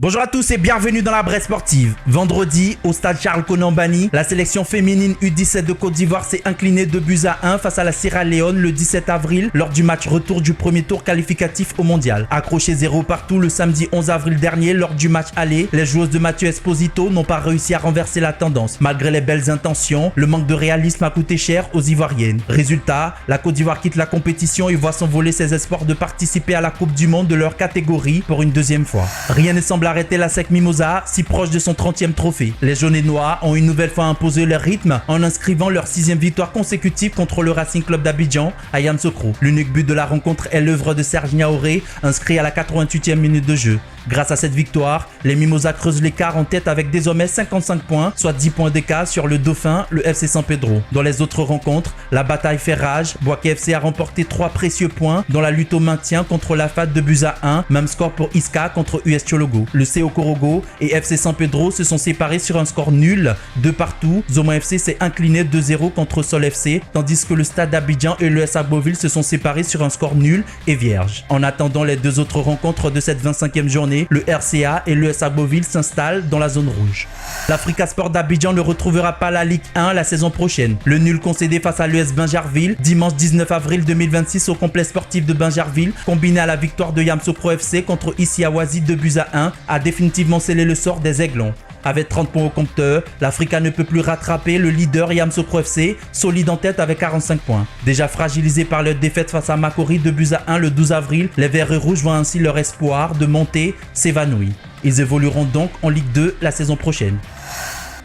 Bonjour à tous et bienvenue dans la Bresse sportive. Vendredi, au stade Charles Konan-Banny, la sélection féminine U17 de Côte d'Ivoire s'est inclinée 2-1 face à la Sierra Leone le 17 avril lors du match retour du premier tour qualificatif au mondial. Accroché 0 partout le samedi 11 avril dernier lors du match aller, les joueuses de Mathieu Esposito n'ont pas réussi à renverser la tendance. Malgré les belles intentions, le manque de réalisme a coûté cher aux Ivoiriennes. Résultat, la Côte d'Ivoire quitte la compétition et voit s'envoler ses espoirs de participer à la Coupe du Monde de leur catégorie pour une deuxième fois. Rien ne semble arrêter la SEC Mimosa, si proche de son 30e trophée. Les jaunes et noirs ont une nouvelle fois imposé leur rythme en inscrivant leur 6e victoire consécutive contre le Racing Club d'Abidjan à Yamoussoukro. L'unique but de la rencontre est l'œuvre de Serge Niaouré, inscrit à la 88e minute de jeu. Grâce à cette victoire, les Mimosas creusent l'écart en tête avec désormais 55 points, soit 10 points d'écart sur le dauphin, le FC San Pedro. Dans les autres rencontres, la bataille fait rage. Boaké FC a remporté 3 précieux points dans la lutte au maintien contre la FAT de Buza 1, même score pour Iska contre US Chologo. Le CO Korogo et FC San Pedro se sont séparés sur un score nul, 2 partout. Zoma FC s'est incliné 2-0 contre Sol FC, tandis que le Stade d'Abidjan et le SA Beauville se sont séparés sur un score nul et vierge. En attendant les deux autres rencontres de cette 25e journée, le RCA et le SA Beauville s'installent dans la zone rouge. L'Africa Sport d'Abidjan ne retrouvera pas la Ligue 1 la saison prochaine. Le nul concédé face à l'US Bingerville dimanche 19 avril 2026 au complexe sportif de Bingerville, combiné à la victoire de Yamoussoukro FC contre Issiawazi 2-1, a définitivement scellé le sort des Aiglons. Avec 30 points au compteur, l'Africa ne peut plus rattraper le leader Yamoussoukro FC, solide en tête avec 45 points. Déjà fragilisés par leur défaite face à Makori 2-1 le 12 avril, les Verts et Rouges voient ainsi leur espoir de monter s'évanouir. Ils évolueront donc en Ligue 2 la saison prochaine.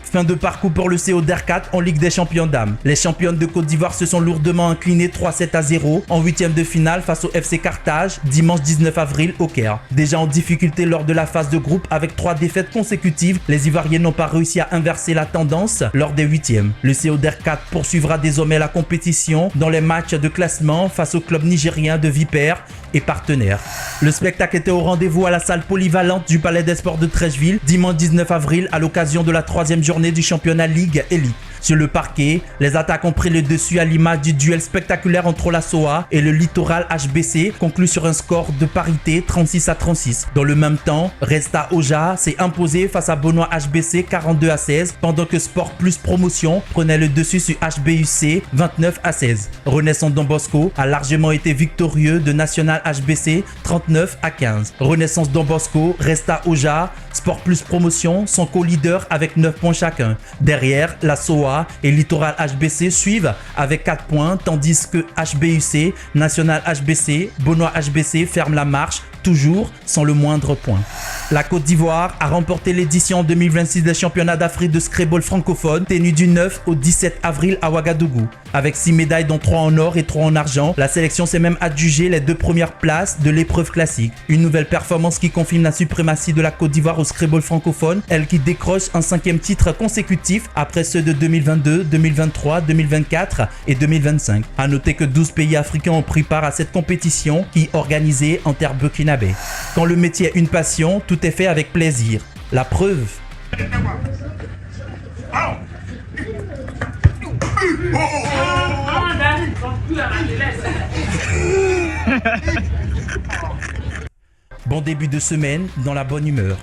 Fin de parcours pour le CO d'R4 en Ligue des Champions dames. Les championnes de Côte d'Ivoire se sont lourdement inclinées 3-7-0 en 8e de finale face au FC Carthage dimanche 19 avril au Caire. Déjà en difficulté lors de la phase de groupe avec 3 défaites consécutives, les Ivoiriens n'ont pas réussi à inverser la tendance lors des 8e. Le CO d'R4 poursuivra désormais la compétition dans les matchs de classement face au club nigérien de Vipers et partenaires. Le spectacle était au rendez-vous à la salle polyvalente du Palais des Sports de Treichville dimanche 19 avril à l'occasion de la 3e journée du championnat Ligue Elite. Sur le parquet, les attaques ont pris le dessus à l'image du duel spectaculaire entre la SOA et le Littoral HBC, conclu sur un score de parité 36-36. Dans le même temps, Resta Oja s'est imposé face à Benoît HBC 42-16, pendant que Sport Plus Promotion prenait le dessus sur HBUC 29-16. Renaissance Don Bosco a largement été victorieux de National HBC 39-15. Renaissance Don Bosco, Resta Oja, Sport Plus Promotion sont co-leaders avec 9 points chacun. Derrière, la SOA et Littoral HBC suivent avec 4 points, tandis que HBUC, National HBC, Benoît HBC ferment la marche, toujours sans le moindre point. La Côte d'Ivoire a remporté l'édition 2026 des championnats d'Afrique de Scrabble francophone, tenue du 9 au 17 avril à Ouagadougou. Avec 6 médailles dont 3 en or et 3 en argent, la sélection s'est même adjugée les 2 premières places de l'épreuve classique. Une nouvelle performance qui confirme la suprématie de la Côte d'Ivoire au Scrabble francophone, elle qui décroche un 5e titre consécutif après ceux de 2022, 2023, 2024 et 2025. A noter que 12 pays africains ont pris part à cette compétition qui est organisée en terre burkinabé. Quand le métier est une passion, tout est fait avec plaisir. La preuve. Bon début de semaine dans la bonne humeur.